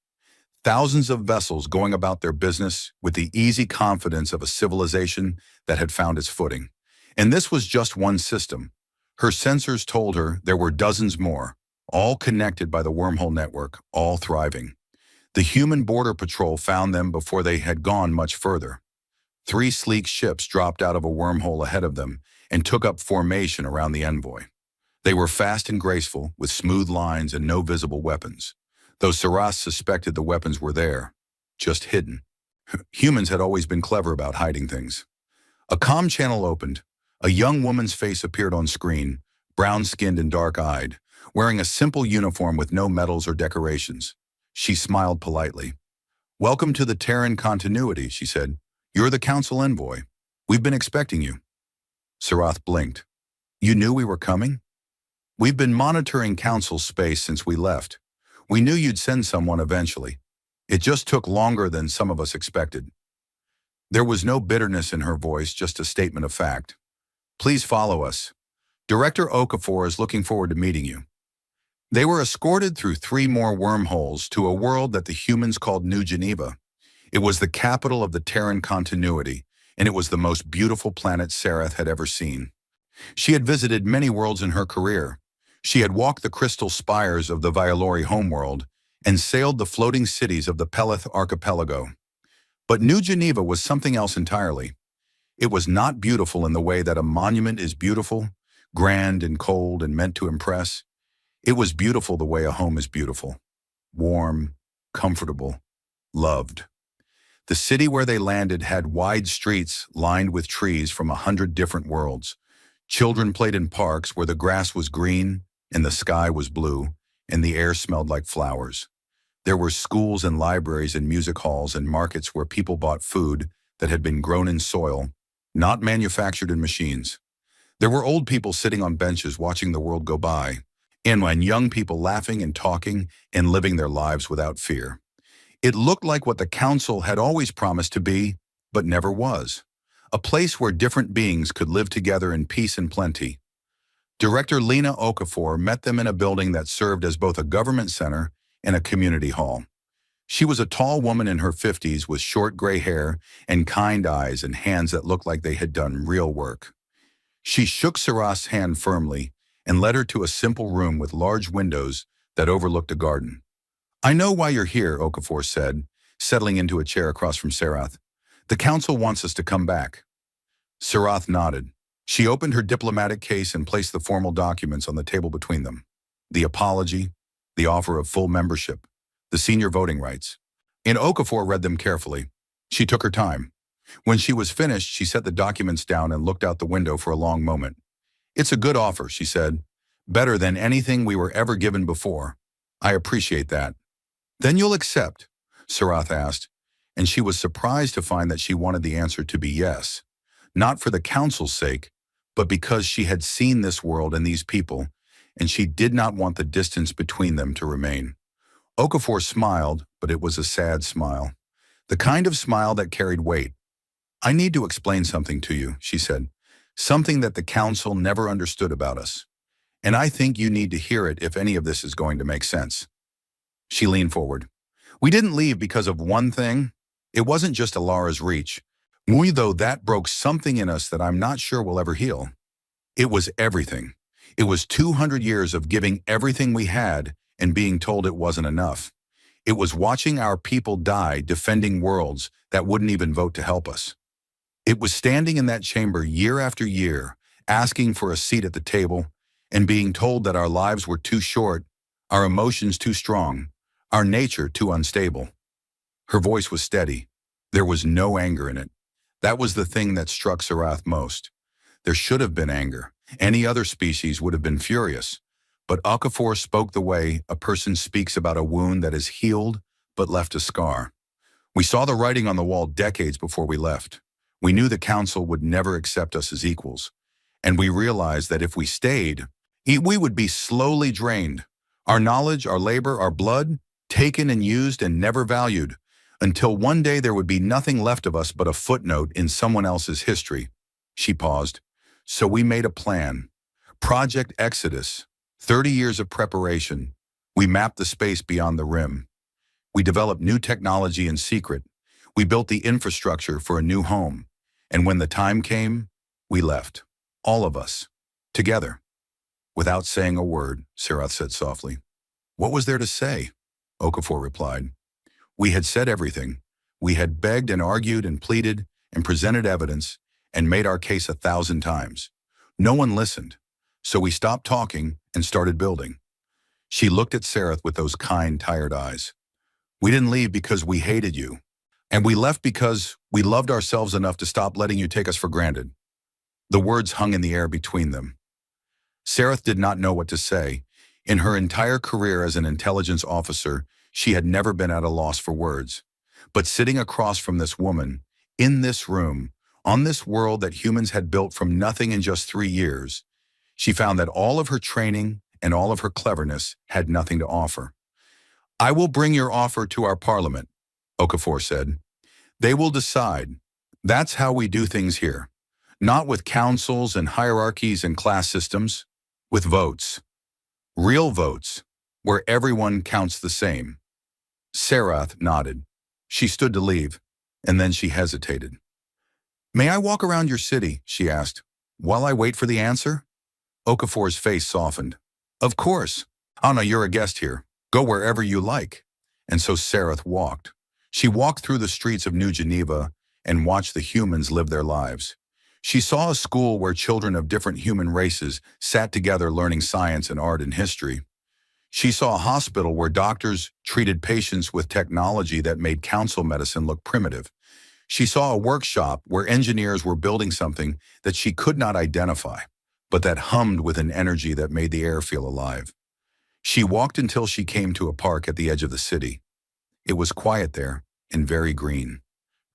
thousands of vessels going about their business with the easy confidence of a civilization that had found its footing. And this was just one system. Her sensors told her there were dozens more, all connected by the wormhole network, all thriving. The human border patrol found them before they had gone much further. 3 sleek ships dropped out of a wormhole ahead of them and took up formation around the envoy. They were fast and graceful, with smooth lines and no visible weapons, though Sarath suspected the weapons were there, just hidden. Humans had always been clever about hiding things. A comm channel opened. A young woman's face appeared on screen, brown-skinned and dark-eyed, wearing a simple uniform with no medals or decorations. She smiled politely. "Welcome to the Terran continuity," she said. "You're the Council envoy. We've been expecting you." Sarath blinked. "You knew we were coming?" "We've been monitoring Council space since we left. We knew you'd send someone eventually. It just took longer than some of us expected." There was no bitterness in her voice, just a statement of fact. "Please follow us. Director Okafor is looking forward to meeting you." They were escorted through 3 more wormholes to a world that the humans called New Geneva. It was the capital of the Terran continuity, and it was the most beautiful planet Sarath had ever seen. She had visited many worlds in her career. She had walked the crystal spires of the Valori homeworld and sailed the floating cities of the Peleth archipelago. But New Geneva was something else entirely. It was not beautiful in the way that a monument is beautiful, grand and cold and meant to impress. It was beautiful the way a home is beautiful. Warm, comfortable, loved. The city where they landed had wide streets lined with trees from 100 different worlds. Children played in parks where the grass was green and the sky was blue and the air smelled like flowers. There were schools and libraries and music halls and markets where people bought food that had been grown in soil, not manufactured in machines. There were old people sitting on benches watching the world go by, and young people laughing and talking and living their lives without fear. It looked like what the Council had always promised to be, but never was. A place where different beings could live together in peace and plenty. Director Lena Okafor met them in a building that served as both a government center and a community hall. She was a tall woman in her 50s with short gray hair and kind eyes and hands that looked like they had done real work. She shook Sarath's hand firmly and led her to a simple room with large windows that overlooked a garden. "I know why you're here," Okafor said, settling into a chair across from Sarath. "The council wants us to come back." Sarath nodded. She opened her diplomatic case and placed the formal documents on the table between them. The apology, the offer of full membership, the senior voting rights. And Okafor read them carefully. She took her time. When she was finished, she set the documents down and looked out the window for a long moment. "It's a good offer," she said. "Better than anything we were ever given before. I appreciate that." "Then you'll accept?" Sarath asked, and she was surprised to find that she wanted the answer to be yes. Not for the council's sake, but because she had seen this world and these people, and she did not want the distance between them to remain. Okafor smiled, but it was a sad smile. The kind of smile that carried weight. "I need to explain something to you," she said. "Something that the council never understood about us. And I think you need to hear it if any of this is going to make sense." She leaned forward. "We didn't leave because of one thing. It wasn't just Alara's reach. Though that broke something in us that I'm not sure will ever heal. It was everything. It was 200 years of giving everything we had and being told it wasn't enough. It was watching our people die defending worlds that wouldn't even vote to help us. It was standing in that chamber year after year, asking for a seat at the table, and being told that our lives were too short, our emotions too strong, our nature too unstable." Her voice was steady. There was no anger in it. That was the thing that struck Sarath most. There should have been anger. Any other species would have been furious. But Okafor spoke the way a person speaks about a wound that is healed but left a scar. "We saw the writing on the wall decades before we left. We knew the council would never accept us as equals. And we realized that if we stayed, we would be slowly drained. Our knowledge, our labor, our blood, taken and used and never valued, until one day there would be nothing left of us but a footnote in someone else's history." She paused. "So we made a plan. Project Exodus. 30 years of preparation. We mapped the space beyond the rim. We developed new technology in secret. We built the infrastructure for a new home. And when the time came, we left. All of us. Together." "Without saying a word," Sarath said softly. "What was there to say?" Okafor replied. "We had said everything. We had begged and argued and pleaded and presented evidence and made our case 1,000 times. No one listened. So we stopped talking and started building." She looked at Sarath with those kind, tired eyes. "We didn't leave because we hated you. And we left because we loved ourselves enough to stop letting you take us for granted." The words hung in the air between them. Sarath did not know what to say. In her entire career as an intelligence officer, she had never been at a loss for words. But sitting across from this woman, in this room, on this world that humans had built from nothing in just 3 years, she found that all of her training and all of her cleverness had nothing to offer. "I will bring your offer to our parliament," Okafor said. "They will decide. That's how we do things here. Not with councils and hierarchies and class systems. With votes. Real votes, where everyone counts the same." Sarath nodded. She stood to leave, and then she hesitated. "May I walk around your city?" she asked. "While I wait for the answer?" Okafor's face softened. "Of course. Anna, you're a guest here. Go wherever you like." And so Sarath walked. She walked through the streets of New Geneva and watched the humans live their lives. She saw a school where children of different human races sat together learning science and art and history. She saw a hospital where doctors treated patients with technology that made council medicine look primitive. She saw a workshop where engineers were building something that she could not identify, but that hummed with an energy that made the air feel alive. She walked until she came to a park at the edge of the city. It was quiet there and very green.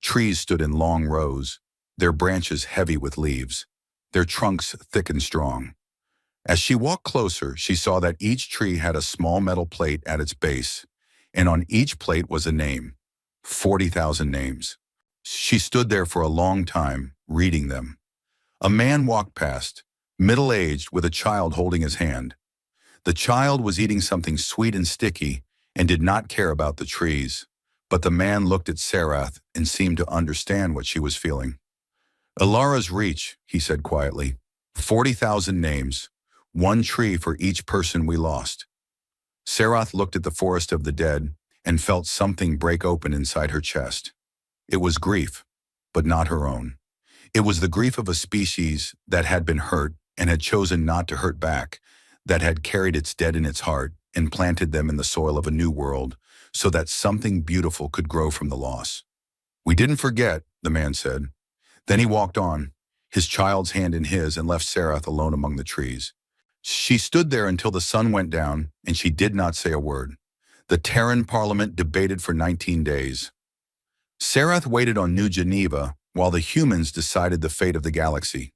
Trees stood in long rows, their branches heavy with leaves, their trunks thick and strong. As she walked closer, she saw that each tree had a small metal plate at its base, and on each plate was a name, 40,000 names. She stood there for a long time, reading them. A man walked past, middle-aged, with a child holding his hand. The child was eating something sweet and sticky and did not care about the trees. But the man looked at Sarath and seemed to understand what she was feeling. Alara's reach, he said quietly. 40,000 names, one tree for each person we lost. Sarath looked at the forest of the dead and felt something break open inside her chest. It was grief, but not her own. It was the grief of a species that had been hurt and had chosen not to hurt back, that had carried its dead in its heart and planted them in the soil of a new world so that something beautiful could grow from the loss. We didn't forget, the man said. Then he walked on, his child's hand in his, and left Sarath alone among the trees. She stood there until the sun went down, and she did not say a word. The Terran Parliament debated for 19 days. Sarath waited on New Geneva while the humans decided the fate of the galaxy.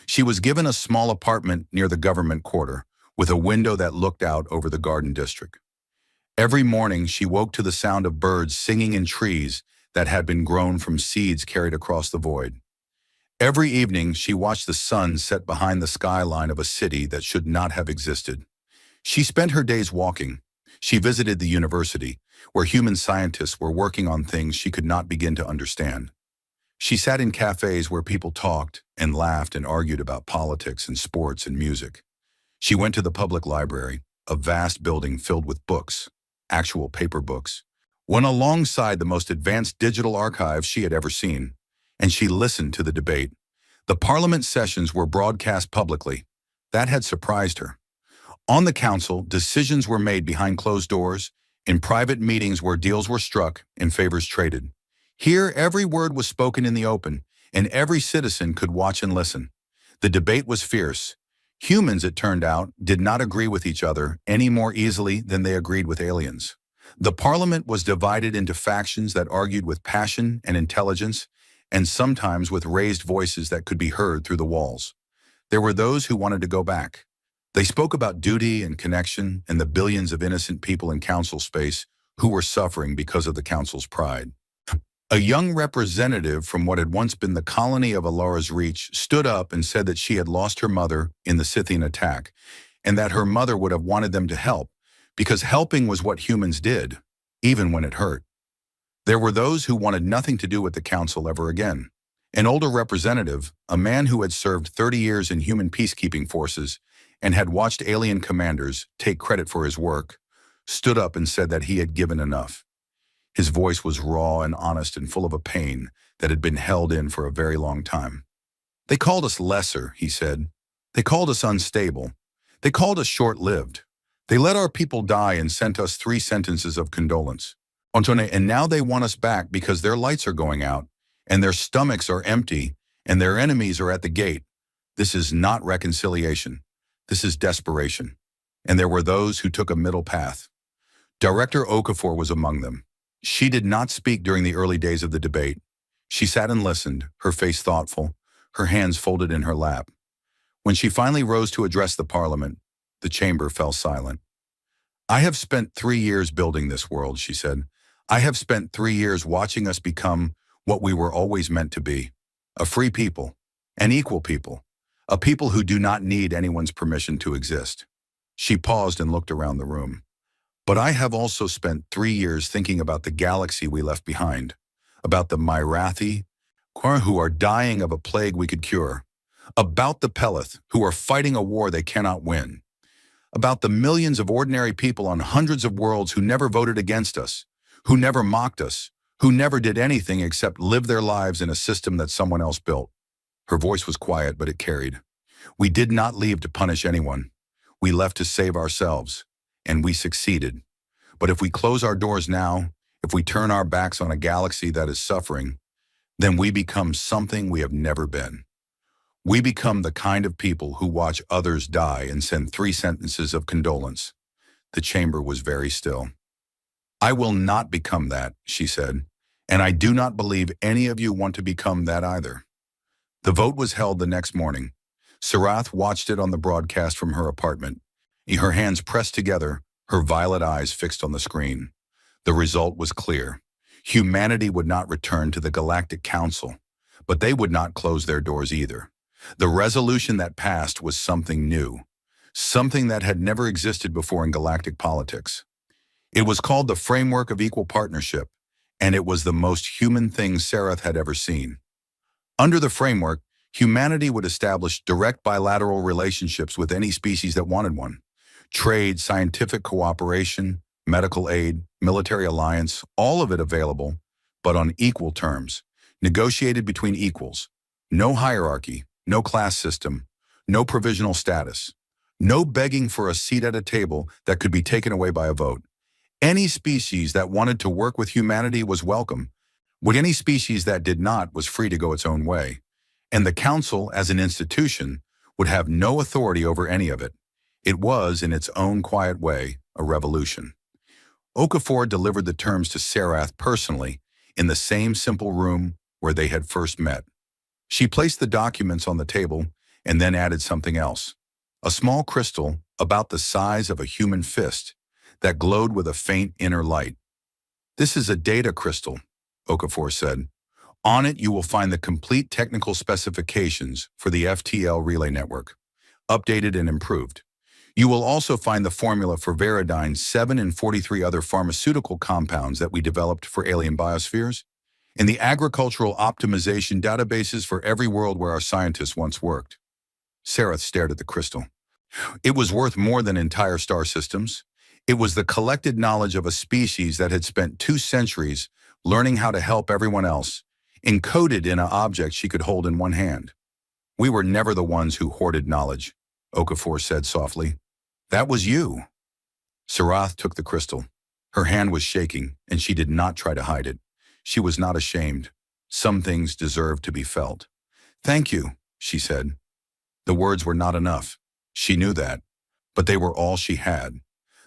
She was given a small apartment near the government quarter, with a window that looked out over the garden district. Every morning she woke to the sound of birds singing in trees that had been grown from seeds carried across the void. Every evening she watched the sun set behind the skyline of a city that should not have existed. She spent her days walking. She visited the university, where human scientists were working on things she could not begin to understand. She sat in cafes where people talked and laughed and argued about politics and sports and music. She went to the public library, a vast building filled with books, actual paper books, went alongside the most advanced digital archives she had ever seen, and she listened to the debate. The parliament sessions were broadcast publicly. That had surprised her. On the council, decisions were made behind closed doors, in private meetings where deals were struck and favors traded. Here, every word was spoken in the open, and every citizen could watch and listen. The debate was fierce. Humans, it turned out, did not agree with each other any more easily than they agreed with aliens. The parliament was divided into factions that argued with passion and intelligence, and sometimes with raised voices that could be heard through the walls. There were those who wanted to go back. They spoke about duty and connection and the billions of innocent people in council space who were suffering because of the council's pride. A young representative from what had once been the colony of Alara's Reach stood up and said that she had lost her mother in the Scythian attack, and that her mother would have wanted them to help, because helping was what humans did, even when it hurt. There were those who wanted nothing to do with the council ever again. An older representative, a man who had served 30 years in human peacekeeping forces and had watched alien commanders take credit for his work, stood up and said that he had given enough. His voice was raw and honest and full of a pain that had been held in for a very long time. They called us lesser, he said. They called us unstable. They called us short-lived. They let our people die and sent us 3 sentences of condolence. And now they want us back because their lights are going out, and their stomachs are empty, and their enemies are at the gate. This is not reconciliation. This is desperation. And there were those who took a middle path. Director Okafor was among them. She did not speak during the early days of the debate. She sat and listened, her face thoughtful, her hands folded in her lap. When she finally rose to address the parliament, the chamber fell silent. I have spent 3 years building this world, she said. I have spent 3 years watching us become what we were always meant to be. A free people, an equal people, a people who do not need anyone's permission to exist. She paused and looked around the room. But I have also spent 3 years thinking about the galaxy we left behind, about the Myrathi, who are dying of a plague we could cure, about the Peleth, who are fighting a war they cannot win, about the millions of ordinary people on hundreds of worlds who never voted against us, who never mocked us, who never did anything except live their lives in a system that someone else built. Her voice was quiet, but it carried. We did not leave to punish anyone. We left to save ourselves. And we succeeded. But if we close our doors now, if we turn our backs on a galaxy that is suffering, then we become something we have never been. We become the kind of people who watch others die and send 3 sentences of condolence. The chamber was very still. I will not become that, she said, and I do not believe any of you want to become that either. The vote was held the next morning. Sarath watched it on the broadcast from her apartment. Her hands pressed together, her violet eyes fixed on the screen. The result was clear. Humanity would not return to the Galactic Council, but they would not close their doors either. The resolution that passed was something new, something that had never existed before in galactic politics. It was called the Framework of Equal Partnership, and it was the most human thing Sarath had ever seen. Under the framework, humanity would establish direct bilateral relationships with any species that wanted one. Trade, scientific cooperation, medical aid, military alliance, all of it available, but on equal terms, negotiated between equals. No hierarchy, no class system, no provisional status, no begging for a seat at a table that could be taken away by a vote. Any species that wanted to work with humanity was welcome, but any species that did not was free to go its own way. And the Council, as an institution, would have no authority over any of it. It was, in its own quiet way, a revolution. Okafor delivered the terms to Sarath personally in the same simple room where they had first met. She placed the documents on the table and then added something else. A small crystal about the size of a human fist that glowed with a faint inner light. "This is a data crystal," Okafor said. "On it you will find the complete technical specifications for the FTL relay network, updated and improved. You will also find the formula for Veridyne's 7 and 43 other pharmaceutical compounds that we developed for alien biospheres, and the agricultural optimization databases for every world where our scientists once worked." Sarath stared at the crystal. It was worth more than entire star systems. It was the collected knowledge of a species that had spent 2 centuries learning how to help everyone else, encoded in an object she could hold in one hand. "We were never the ones who hoarded knowledge," Okafor said softly. "That was you." Sarath took the crystal. Her hand was shaking, and she did not try to hide it. She was not ashamed. Some things deserved to be felt. "Thank you," she said. The words were not enough. She knew that, but they were all she had.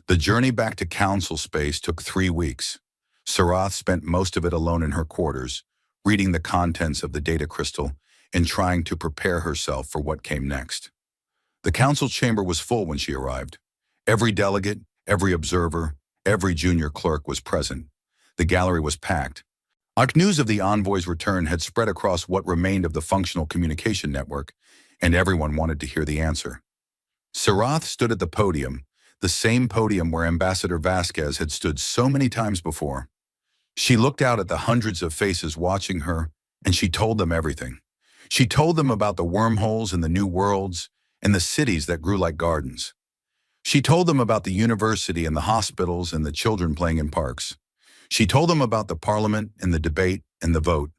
The journey back to Council space took 3 weeks. Sarath spent most of it alone in her quarters, reading the contents of the data crystal and trying to prepare herself for what came next. The Council chamber was full when she arrived. Every delegate, every observer, every junior clerk was present. The gallery was packed. News of the envoy's return had spread across what remained of the functional communication network, and everyone wanted to hear the answer. Sarath stood at the podium, the same podium where Ambassador Vasquez had stood so many times before. She looked out at the hundreds of faces watching her, and she told them everything. She told them about the wormholes and the new worlds and the cities that grew like gardens. She told them about the university and the hospitals and the children playing in parks. She told them about the parliament and the debate and the vote.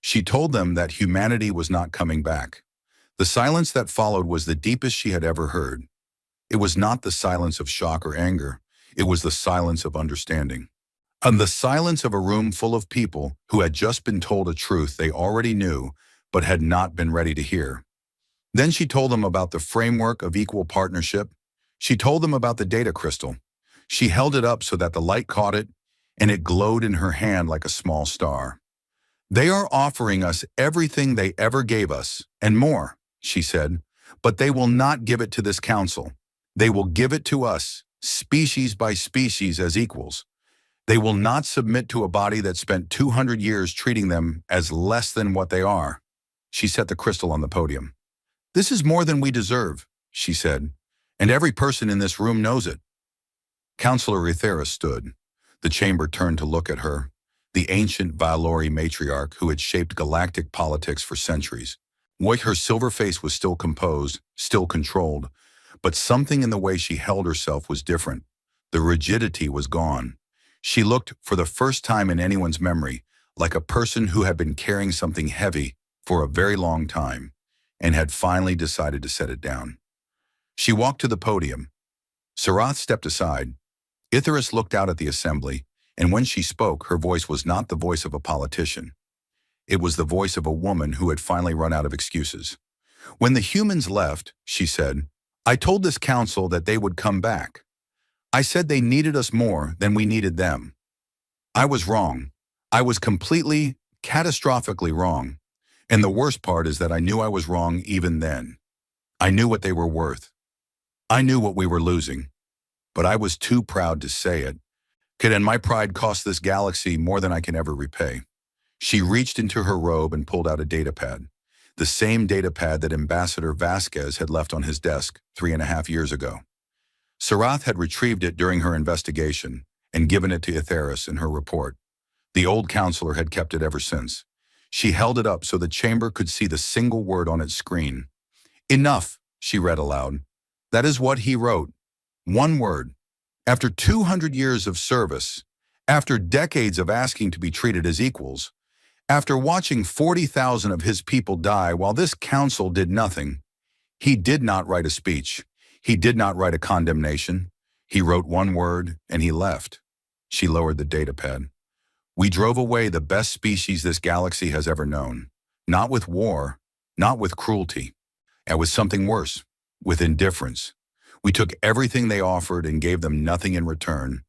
She told them that humanity was not coming back. The silence that followed was the deepest she had ever heard. It was not the silence of shock or anger. It was the silence of understanding. And the silence of a room full of people who had just been told a truth they already knew but had not been ready to hear. Then she told them about the framework of equal partnership. She told them about the data crystal. She held it up so that the light caught it, and it glowed in her hand like a small star. "They are offering us everything they ever gave us, and more," she said, "but they will not give it to this council. They will give it to us, species by species, as equals. They will not submit to a body that spent 200 years treating them as less than what they are." She set the crystal on the podium. "This is more than we deserve," she said, "and every person in this room knows it." Councillor Etheris stood. The chamber turned to look at her, the ancient Valori matriarch who had shaped galactic politics for centuries. Her silver face was still composed, still controlled, but something in the way she held herself was different. The rigidity was gone. She looked, for the first time in anyone's memory, like a person who had been carrying something heavy for a very long time and had finally decided to set it down. She walked to the podium. Sarath stepped aside. Itheris looked out at the assembly, and when she spoke, her voice was not the voice of a politician. It was the voice of a woman who had finally run out of excuses. "When the humans left," she said, "I told this council that they would come back. I said they needed us more than we needed them. I was wrong. I was completely, catastrophically wrong. And the worst part is that I knew I was wrong even then. I knew what they were worth. I knew what we were losing. But I was too proud to say it. And my pride cost this galaxy more than I can ever repay." She reached into her robe and pulled out a datapad. The same datapad that Ambassador Vasquez had left on his desk 3.5 years ago. Sarath had retrieved it during her investigation and given it to Etheris in her report. The old counselor had kept it ever since. She held it up so the chamber could see the single word on its screen. "Enough," she read aloud. That is what he wrote. One word. After 200 years of service, after decades of asking to be treated as equals, after watching 40,000 of his people die while this council did nothing, he did not write a speech. He did not write a condemnation. He wrote one word and he left. She lowered the datapad. "We drove away the best species this galaxy has ever known. Not with war, not with cruelty, and with something worse, with indifference. We took everything they offered and gave them nothing in return.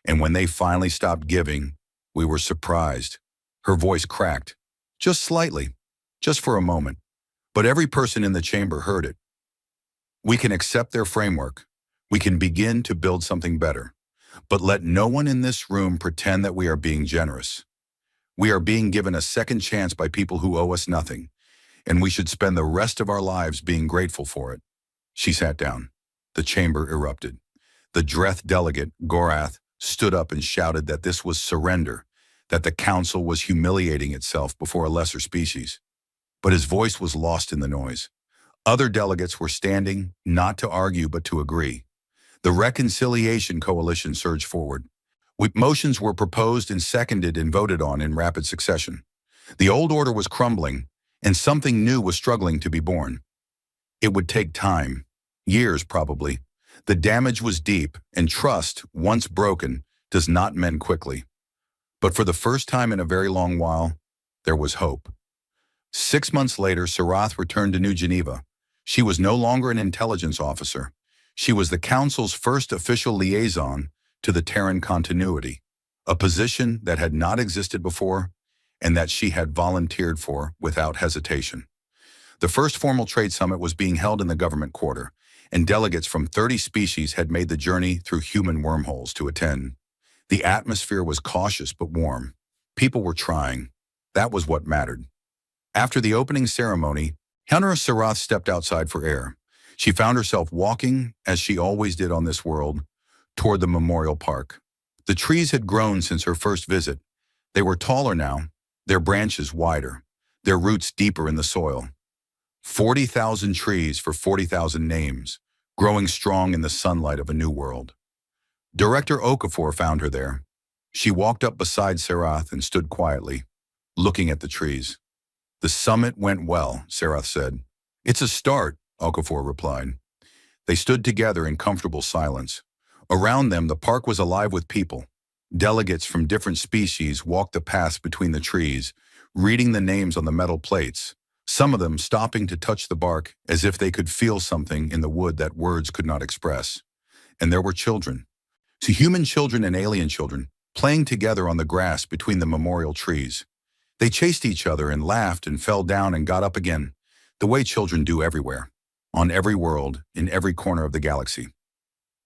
And when they finally stopped giving, we were surprised." Her voice cracked, just slightly, just for a moment. But every person in the chamber heard it. "We can accept their framework. We can begin to build something better. But let no one in this room pretend that we are being generous. We are being given a second chance by people who owe us nothing, and we should spend the rest of our lives being grateful for it." She sat down. The chamber erupted. The Dreth delegate, Gorath, stood up and shouted that this was surrender, that the council was humiliating itself before a lesser species. But his voice was lost in the noise. Other delegates were standing, not to argue but to agree. The Reconciliation Coalition surged forward. Motions were proposed and seconded and voted on in rapid succession. The old order was crumbling, and something new was struggling to be born. It would take time, years probably. The damage was deep, and trust, once broken, does not mend quickly. But for the first time in a very long while, there was hope. 6 months later, Sarath returned to New Geneva. She was no longer an intelligence officer. She was the Council's first official liaison to the Terran continuity, a position that had not existed before and that she had volunteered for without hesitation. The first formal trade summit was being held in the government quarter, and delegates from 30 species had made the journey through human wormholes to attend. The atmosphere was cautious but warm. People were trying. That was what mattered. After the opening ceremony, Hunter Sarath stepped outside for air. She found herself walking, as she always did on this world, toward the memorial park. The trees had grown since her first visit. They were taller now, their branches wider, their roots deeper in the soil. 40,000 trees for 40,000 names, growing strong in the sunlight of a new world. Director Okafor found her there. She walked up beside Sarath and stood quietly, looking at the trees. "The summit went well," Sarath said. "It's a start," Okafor replied. They stood together in comfortable silence. Around them, the park was alive with people. Delegates from different species walked the paths between the trees, reading the names on the metal plates, some of them stopping to touch the bark as if they could feel something in the wood that words could not express. And there were children. To human children and alien children, playing together on the grass between the memorial trees. They chased each other and laughed and fell down and got up again, the way children do everywhere, on every world, in every corner of the galaxy.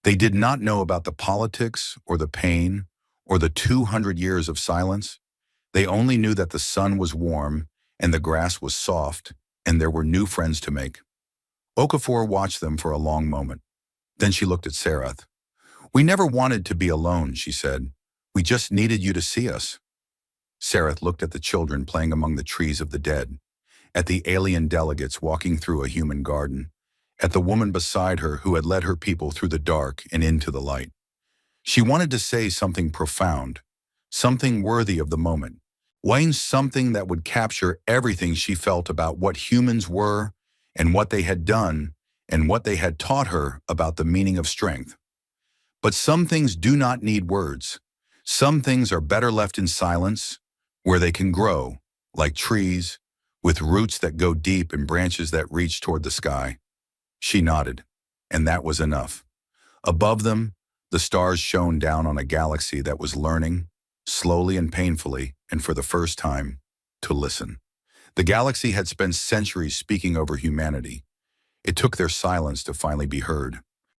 They did not know about the politics or the pain or the 200 years of silence. They only knew that the sun was warm and the grass was soft and there were new friends to make. Okafor watched them for a long moment. Then she looked at Sarath. "We never wanted to be alone," she said. "We just needed you to see us." Sarath looked at the children playing among the trees of the dead, at the alien delegates walking through a human garden, at the woman beside her who had led her people through the dark and into the light. She wanted to say something profound, something worthy of the moment, something that would capture everything she felt about what humans were and what they had done and what they had taught her about the meaning of strength. But some things do not need words. Some things are better left in silence, where they can grow, like trees, with roots that go deep and branches that reach toward the sky. She nodded, and that was enough. Above them, the stars shone down on a galaxy that was learning, slowly and painfully, and for the first time, to listen. The galaxy had spent centuries speaking over humanity. It took their silence to finally be heard.